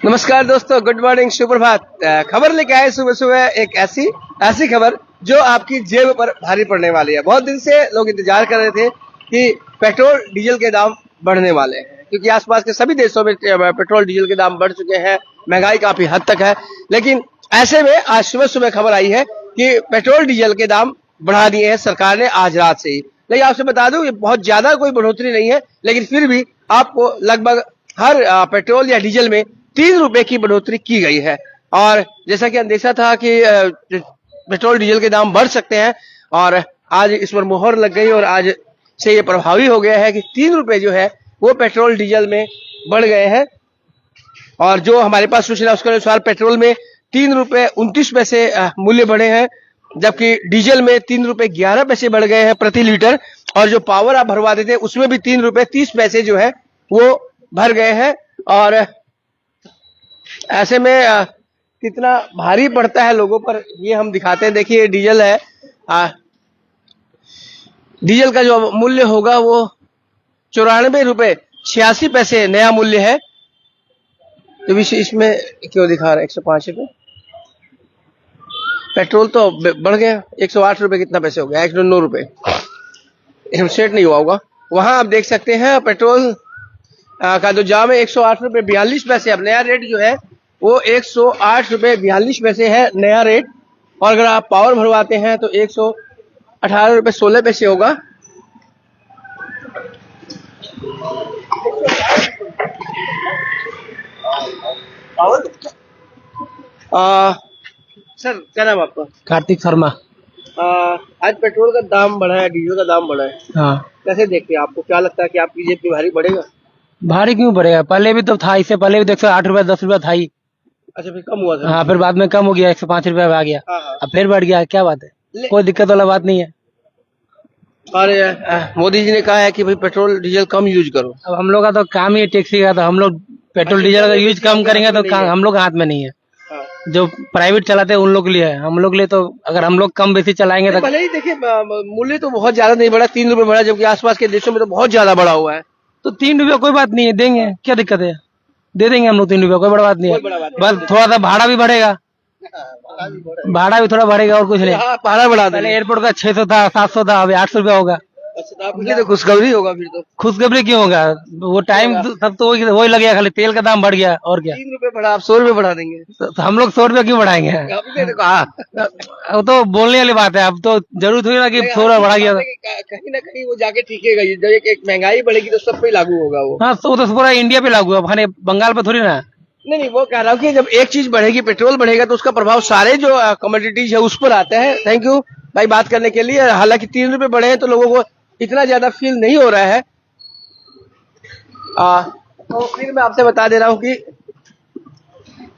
नमस्कार दोस्तों, good morning, सुप्रभात। खबर लेके आए सुबह सुबह एक ऐसी खबर जो आपकी जेब पर भारी पड़ने वाली है। बहुत दिन से लोग इंतजार कर रहे थे कि पेट्रोल डीजल के दाम बढ़ने वाले हैं, क्योंकि आसपास के सभी देशों में पेट्रोल डीजल के दाम बढ़ चुके हैं, महंगाई काफी हद तक है। लेकिन ऐसे में आज सुबह सुबह खबर आई है कि पेट्रोल डीजल के दाम बढ़ा दिए हैं सरकार ने आज रात से ही। लेकिन आपसे बता दूं, ये बहुत ज्यादा कोई बढ़ोतरी नहीं है, लेकिन फिर भी आपको लगभग हर पेट्रोल या डीजल में 3 रुपए की बढ़ोतरी की गई है। और जैसा कि अंदेशा था कि पेट्रोल डीजल के दाम बढ़ सकते हैं, और आज इस पर मुहर लग गई और आज से ये प्रभावी हो गया है कि 3 रुपए जो है वो पेट्रोल डीजल में बढ़ गए हैं। और जो हमारे पास सूचना उसके अनुसार पेट्रोल में 3 रुपए 29 पैसे मूल्य बढ़े हैं, जबकि डीजल में 3 रुपए 11 पैसे बढ़ गए हैं प्रति लीटर। और जो पावर आप भरवाते थे उसमें भी 3 रुपए 30 पैसे जो है वो भर गए हैं। और ऐसे में कितना भारी पड़ता है लोगों पर ये हम दिखाते हैं। देखिए डीजल है, डीजल का जो मूल्य होगा वो 94 रुपए 86 पैसे नया मूल्य है। तो इसमें क्यों दिखा रहा है 105 रुपए? पेट्रोल तो बढ़ गया, 108 रुपए कितना पैसे हो गया, 109 रुपए सेट नहीं हुआ होगा। वहां आप देख सकते हैं पेट्रोल का जो जाम है 108 रुपए 42 पैसे। अब नया रेट जो है वो 108 रुपए 42 पैसे है नया रेट। और अगर आप पावर भरवाते हैं तो 118 रुपए 16 पैसे होगा। सर क्या नाम आपका? कार्तिक शर्मा। आज पेट्रोल का दाम बढ़ा है, डीजल का दाम बढ़ा है, हाँ, कैसे देखते हैं? आपको क्या लगता है कि आपकी जेब पे भारी बढ़ेगा? भारी क्यों बढ़ेगा? पहले भी तो था, इससे पहले भी 108 रुपया 10 रुपया था ही। अच्छा, फिर कम हुआ था? हाँ, फिर बाद में कम हो गया, 105 रुपया आ गया। हाँ। अब फिर बढ़ गया, क्या बात है? कोई दिक्कत वाला बात नहीं है। और मोदी जी ने कहा है कि भाई पेट्रोल डीजल कम यूज करो। अब हम लोग का तो काम ही टैक्सी का, तो हम लोग पेट्रोल डीजल का यूज कम करेंगे तो हम लोग हाथ में नहीं है। जो प्राइवेट चलाते हैं उन लोग के लिए है, हम लोग के लिए तो अगर हम लोग कम बेसी चलाएंगे तो भले ही देखिए मूल्य तो बहुत ज्यादा नहीं बढ़ा, 3 रुपए बढ़ा, जबकि आसपास के देशों में तो बहुत ज्यादा बढ़ा हुआ है। तो 3 रुपया कोई बात नहीं है, देंगे, क्या दिक्कत है? दे देंगे हम लोग 3 रुपया, कोई बड़ा बात नहीं है। बस थोड़ा सा भाड़ा भी बढ़ेगा, भाड़ा भी थोड़ा बढ़ेगा और कुछ नहीं। भाड़ा बढ़ा पहले एयरपोर्ट का 600 था, 700 था, अभी 800 रुपया होगा। अच्छा, तो आपके लिए तो खुशखबरी होगा फिर तो। खुशखबरी क्यों होगा? वो टाइम सब तो वही लगेगा, खाली तेल का दाम बढ़ गया और क्या। 3 रुपए बढ़ा, आप 100 रुपए बढ़ा देंगे तो हम लोग 100 रुपया क्यों बढ़ाएंगे? आपने तो कहा। वो तो बोलने वाली बात है, अब तो जरूर थोड़ी ना कि 100 रुपया बढ़ा गया। कहीं ना कहीं वो जाके ठीकेगा, जब एक महंगाई बढ़ेगी तो सब पे लागू होगा वो। हाँ, तो पूरा इंडिया पे लागू है, खाली बंगाल पे थोड़ी ना। नहीं, वो कह रहा हूँ कि जब एक चीज बढ़ेगी, पेट्रोल बढ़ेगा, तो उसका प्रभाव सारे जो कमोडिटीज है उस पर आता है। थैंक यू भाई बात करने के लिए। हालांकि 3 रुपए बढ़े हैं तो लोगों को इतना ज्यादा फील नहीं हो रहा है। तो फिर मैं आपसे बता दे रहा हूँ कि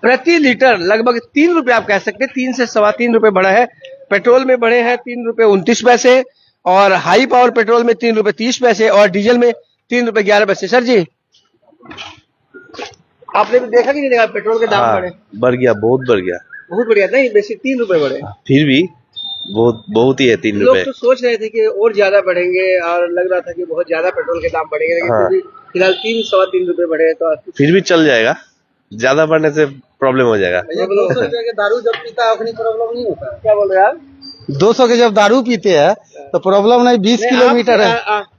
प्रति लीटर लगभग 3 रुपए आप कह सकते हैं, 3 से 3.25 रुपए बढ़ा है। पेट्रोल में बढ़े हैं 3 रुपए 29 पैसे, और हाई पावर पेट्रोल में 3 रुपए 30 पैसे, और डीजल में 3 रुपए 11 पैसे। सर जी, आपने भी देखा कि नहीं देखा पेट्रोल के दाम बढ़े? बढ़ गया, बहुत बढ़ गया, बहुत बढ़िया। नहीं, बेसिक 3 रुपए बढ़े, फिर भी बहुत ही है 3 लोग रुपए। तो सोच रहे थे कि और ज्यादा बढ़ेंगे, और लग रहा था कि बहुत ज्यादा पेट्रोल के दाम बढ़ेंगे, लेकिन हाँ। फिर भी फिलहाल 3-3.25 रुपए बढ़े हैं। तो फिर भी चल जाएगा, ज्यादा बढ़ने से प्रॉब्लम हो जाएगा। 200 रुपए के दारू जब पीता है अपनी प्रॉब्लम नहीं होता। क्या बोल रहे हैं आप? 200 के जब दारू पीते हैं तो प्रॉब्लम नहीं, 20 किलोमीटर है।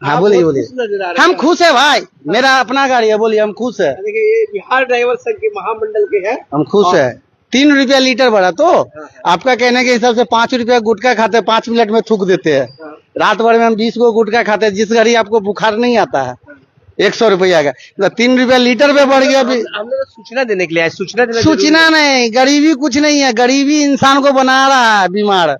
हाँ, बोलिए बोलिए। हम खुश है भाई, मेरा अपना गाड़ी है, बोलिए हम खुश है। देखिए, ये बिहार ड्राइवर संघ के महामंडल के हैं। हम खुश है। 3 रुपया लीटर बढ़ा, तो आपका कहने के हिसाब से 5 रुपया गुटखा खाते, 5 मिनट में थूक देते हैं। रात भर में हम 20 को गुटखा खाते हैं। जिस घड़ी आपको बुखार नहीं आता है 100 रुपया का, 3 रुपया लीटर पे बढ़ गया। अभी हमने तो सूचना देने के लिए आए, सूचना नहीं, गरीबी कुछ नहीं है, गरीबी इंसान को बना रहा है बीमार।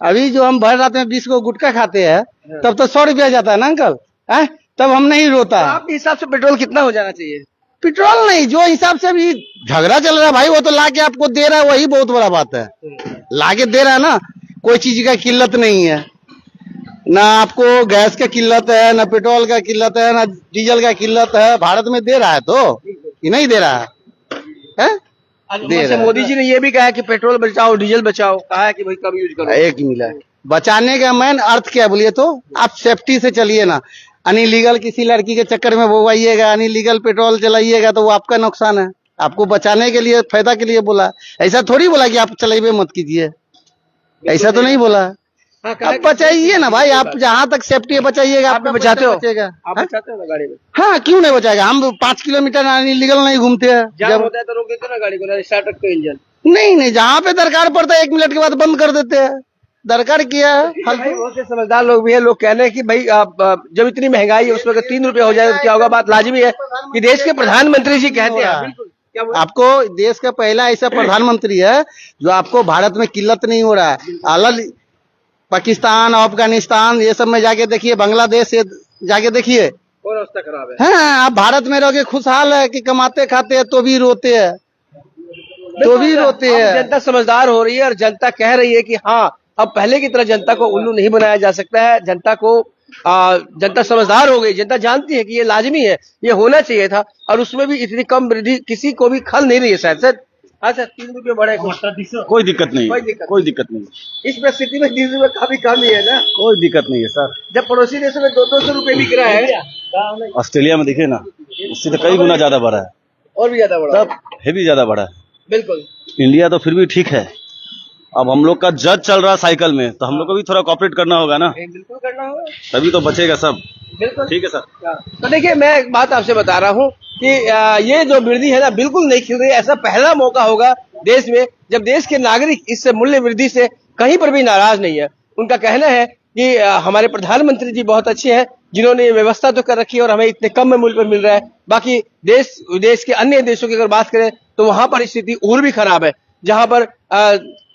अभी जो हम भर रात में 20 को गुटखा खाते हैं तब तो 100 रुपया जाता है ना अंकल, है? तब हम नहीं रोता है। आपके हिसाब से पेट्रोल कितना हो जाना चाहिए? पेट्रोल नहीं, जो हिसाब से अभी झगड़ा चल रहा है भाई, वो तो लाके आपको दे रहा है, वही बहुत बड़ा बात है। लाके दे रहा है ना, कोई चीज का किल्लत नहीं है, ना आपको गैस का किल्लत है, ना पेट्रोल का किल्लत है, ना डीजल का किल्लत है। भारत में दे रहा है तो कि नहीं दे रहा है? मोदी जी ने ये भी कहा है कि पेट्रोल बचाओ डीजल बचाओ, कहा है कि भाई कम यूज करो। एक मिला बचाने का मेन अर्थ क्या बोलिए तो, आप सेफ्टी से चलिए ना। अनलीगल किसी लड़की के चक्कर में बोवाइएगा, अनलीगल पेट्रोल चलाइएगा तो वो आपका नुकसान है। आपको बचाने के लिए, फायदा के लिए बोला। ऐसा थोड़ी बोला कि आप चलाइए मत कीजिए, ऐसा तो नहीं बोला। हाँ, आप बचाइए ना भाई, आप जहाँ तक सेफ्टी है बचाइएगा। आप बचाते हो? बचेगा। आप बचाते हो ना गाड़ी में? हाँ, क्यों नहीं बचाएगा? हम 5 किलोमीटर इलीगल नहीं घूमते हैं। जाम होता है तो रोक देते हो ना गाड़ी को, स्टार्ट रखते हो इंजन? नहीं, जहाँ पे दरकार पड़ता है 1 मिनट के बाद बंद कर देते हैं। दरकार किया है भाई, बहुत से समझदार लोग भी है, लोग कह रहे हैं कि भाई आप जब इतनी महंगाई है उसमें अगर 3 रुपए हो जाए तो क्या होगा। बात लाजमी है कि देश के प्रधानमंत्री जी कहते हैं। बिल्कुल, क्या बोला? आपको देश का पहला ऐसा प्रधानमंत्री है जो आपको भारत में किल्लत नहीं हो रहा है। अलग पाकिस्तान, अफगानिस्तान ये सब में जाके देखिए, बांग्लादेश जाके देखिए, और अवस्था खराब है। हाँ, आप भारत में रह के खुशहाल है कि कमाते खाते हैं तो भी रोते हैं, तो भी रोते हैं। जनता समझदार हो रही है और जनता कह रही है कि हाँ, अब पहले की तरह जनता को उल्लू नहीं बनाया जा सकता है। जनता समझदार हो गई, जनता जानती है कि ये लाजमी है, ये होना चाहिए था, और उसमें भी इतनी कम वृद्धि किसी को भी खल नहीं रही है शायद। सर, हाँ सर, 3 रुपये बढ़े, कोई दिक्कत नहीं, कोई दिक्कत नहीं। इस परिस्थिति में 3 रुपये काफी कम ही है ना? कोई दिक्कत नहीं है सर। जब पड़ोसी देशों में 200 रुपये बिक रहा है, ऑस्ट्रेलिया में देखिए ना, उससे तो कई गुना ज्यादा बढ़ा है, और भी ज्यादा बढ़ा सब हेवी ज्यादा बढ़ा है। बिल्कुल। इंडिया तो फिर भी ठीक है, अब हम लोग का जज चल रहा है साइकिल में, तो हम लोग को भी थोड़ा कॉपरेट करना होगा ना, बिल्कुल करना होगा, तभी तो बचेगा सब। बिल्कुल ठीक है सर। तो देखिए, मैं एक बात आपसे बता रहा हूँ कि ये जो वृद्धि है ना, बिल्कुल नहीं खिल रही है। ऐसा पहला मौका होगा देश में जब देश के नागरिक इस मूल्य वृद्धि से कहीं पर भी नाराज नहीं है। उनका कहना है कि हमारे प्रधानमंत्री जी बहुत अच्छे हैं, जिन्होंने ये व्यवस्था तो कर रखी है और हमें इतने कम में मूल्य पर मिल रहा है। बाकी देश विदेश के अन्य देशों की अगर बात करें तो वहां पर स्थिति और भी खराब है, जहां पर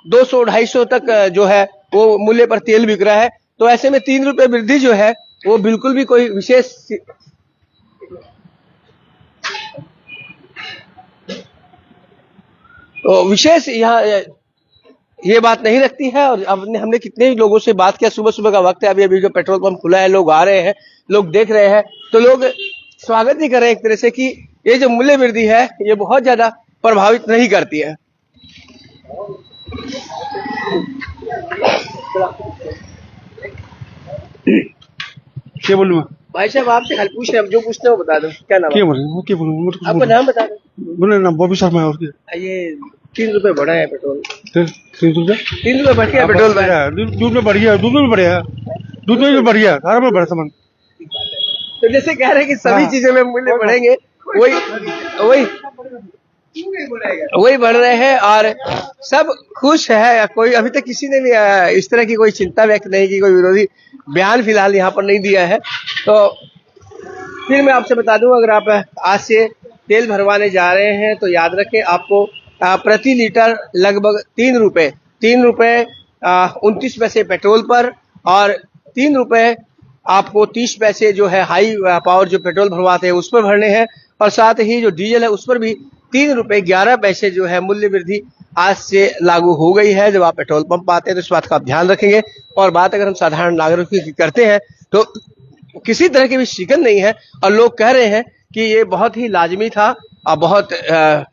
200-250 तक जो है वो मूल्य पर तेल बिक रहा है। तो ऐसे में 3 रुपये वृद्धि जो है वो बिल्कुल भी कोई विशेष यहाँ ये बात नहीं रखती है। और हमने कितने ही लोगों से बात किया, सुबह सुबह का वक्त है, अभी जो पेट्रोल पंप खुला है, लोग आ रहे हैं, लोग देख रहे हैं, तो लोग स्वागत ही कर रहे हैं एक तरह से कि ये जो मूल्य वृद्धि है ये बहुत ज्यादा प्रभावित नहीं करती है। क्या बोलूं मैं? भाई साहब, आपसे खाली पूछ रहे हैं, जो पूछते हो बता दो। क्या नाम है? क्या बोलूं? क्या बोलूं? आपका नाम बता दो। बोले ना, बॉबी शर्मा है। और क्या? ये 3 रुपए बढ़ा है पेट्रोल। 3 रुपये? 3 रुपए बढ़ गया पेट्रोल में। दूध में बढ़ गया, दूध में भी बढ़िया, दूध में भी बढ़ गया, सारा में बढ़ा सामान। तो जैसे कह रहे हैं कि सभी चीजों में मूल्य बढ़ेंगे, वही बढ़ रहे हैं और सब खुश है। कोई अभी तक किसी ने भी इस तरह की कोई चिंता व्यक्त नहीं की, कोई विरोधी बयान फिलहाल यहाँ पर नहीं दिया है। तो फिर मैं आपसे बता दूं, अगर आप आज से तेल भरवाने जा रहे हैं तो याद रखें, आपको प्रति लीटर लगभग 3 रुपए 29 पैसे पेट्रोल पर और 3 रुपए आपको 30 पैसे जो है हाई पावर जो पेट्रोल भरवाते हैं उस पर भरने हैं। और साथ ही जो डीजल है उस पर भी 3 रुपए 11 पैसे जो है मूल्य वृद्धि आज से लागू हो गई है। जब आप पेट्रोल पंप आते हैं तो इस बात का आप ध्यान रखेंगे। और बात अगर हम साधारण नागरिकों की करते हैं तो किसी तरह की भी शिकन नहीं है, और लोग कह रहे हैं कि ये बहुत ही लाजमी था। और बहुत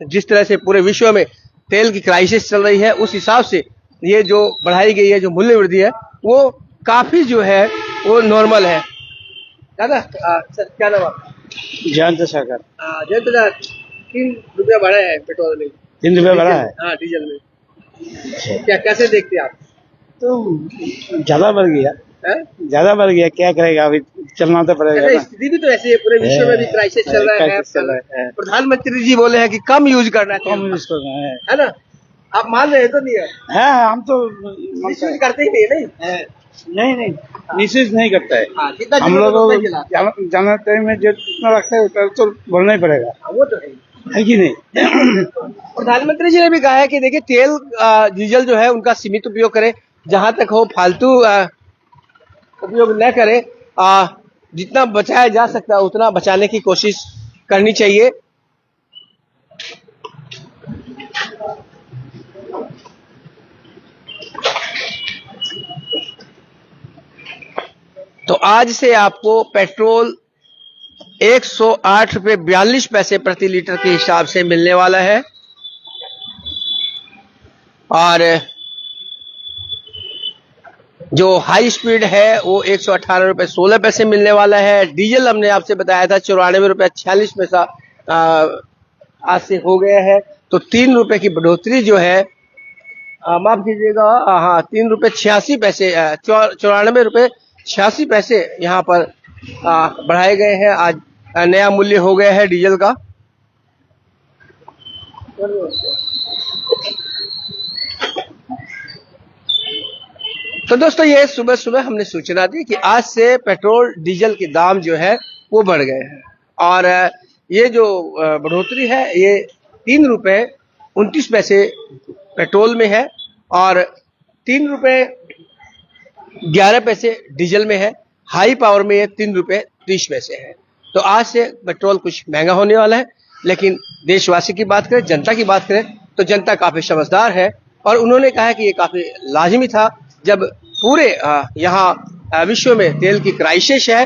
जिस तरह से पूरे विश्व में तेल की क्राइसिस चल रही है, उस हिसाब से ये जो बढ़ाई गई है जो मूल्य वृद्धि है वो काफी जो है वो नॉर्मल है। दादा, सर क्या नाम आपका? जयंत सागर। जयंत दादा, 3 रुपया बढ़ा है पेट्रोल में। 3 रुपया बढ़ा है? हाँ, डीजल में। क्या कैसे देखते हैं आप? तो ज्यादा बढ़ गया, है? ज्यादा बढ़ गया, क्या करेगा, अभी चलना तो पड़ेगा ना। स्थिति भी तो ऐसी है, पूरे विश्व में भी क्राइसिस चल रहा है। प्रधानमंत्री जी बोले हैं कि कम यूज करना चाहिए, कम यूज करना है ना? आप मान रहे हैं तो नहीं है? हम तो मिसयूज करते ही नहीं, नहीं मिसयूज नहीं करता है। हाँ, जितना हम लोग जाना टाइम में जितना रखता है उतना तो बोलना ही पड़ेगा, वो तो है कि नहीं। प्रधानमंत्री जी ने भी कहा है कि देखिए, तेल डीजल जो है उनका सीमित उपयोग करें, जहां तक हो फालतू उपयोग न करें। जितना बचाया जा सकता है उतना बचाने की कोशिश करनी चाहिए। तो आज से आपको पेट्रोल 108 रुपये 42 पैसे प्रति लीटर के हिसाब से मिलने वाला है। और जो हाई स्पीड है वो 118 रुपये 16 पैसे मिलने वाला है। डीजल हमने आपसे बताया था 94 रुपये 46 पैसा आज से हो गया है। तो 3 रुपए की बढ़ोतरी जो है, माफ कीजिएगा, हाँ 3 रुपए 86 पैसे, 94 रुपए 86 पैसे यहाँ पर बढ़ाए गए हैं। आज नया मूल्य हो गया है डीजल का। तो दोस्तों ये सुबह सुबह हमने सूचना दी कि आज से पेट्रोल डीजल के दाम जो है वो बढ़ गए हैं और ये जो बढ़ोतरी है ये 3 रुपए 29 पैसे पेट्रोल में है और 3 रुपए 11 पैसे डीजल में है। हाई पावर में ये 3 रुपए 30 पैसे है। तो आज से पेट्रोल कुछ महंगा होने वाला है, लेकिन देशवासी की बात करें, जनता की बात करें तो जनता काफी समझदार है और उन्होंने कहा कि ये काफी लाजिमी था। जब पूरे यहाँ विश्व में तेल की क्राइसिस है,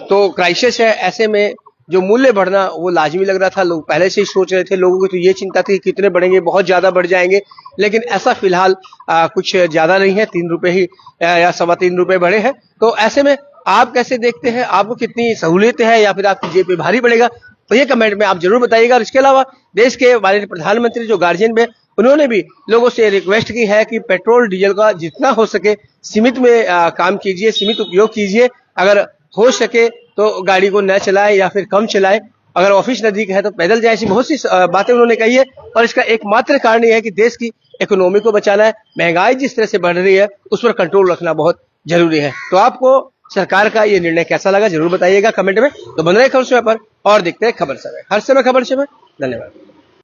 तो क्राइसिस है, ऐसे में जो मूल्य बढ़ना वो लाजमी लग रहा था। लोग पहले से ही सोच रहे थे, लोगों की तो ये चिंता थी कि कितने बढ़ेंगे, बहुत ज्यादा बढ़ जाएंगे, लेकिन ऐसा फिलहाल कुछ ज्यादा नहीं है। 3 रुपए ही या 3.25 रुपए बढ़े हैं। तो ऐसे में आप कैसे देखते हैं, आपको कितनी सहूलियत है या फिर आपकी जेब पे भारी पड़ेगा, तो ये कमेंट में आप जरूर बताइएगा। और इसके अलावा देश के माननीय प्रधानमंत्री जो गार्जियन में, उन्होंने भी लोगों से रिक्वेस्ट की है कि पेट्रोल डीजल का जितना हो सके सीमित में काम कीजिए, सीमित उपयोग कीजिए। अगर हो सके तो गाड़ी को न चलाए या फिर कम चलाए। अगर ऑफिस नजदीक है तो पैदल जाए। ऐसी बहुत सी बातें उन्होंने कही है और इसका एकमात्र कारण यह है कि देश की इकोनॉमी को बचाना है। महंगाई जिस तरह से बढ़ रही है उस पर कंट्रोल रखना बहुत जरूरी है। तो आपको सरकार का ये निर्णय कैसा लगा जरूर बताइएगा कमेंट में। तो बन रहे खबर समय पर और देखते हैं खबर समय, हर समय खबर समय। धन्यवाद।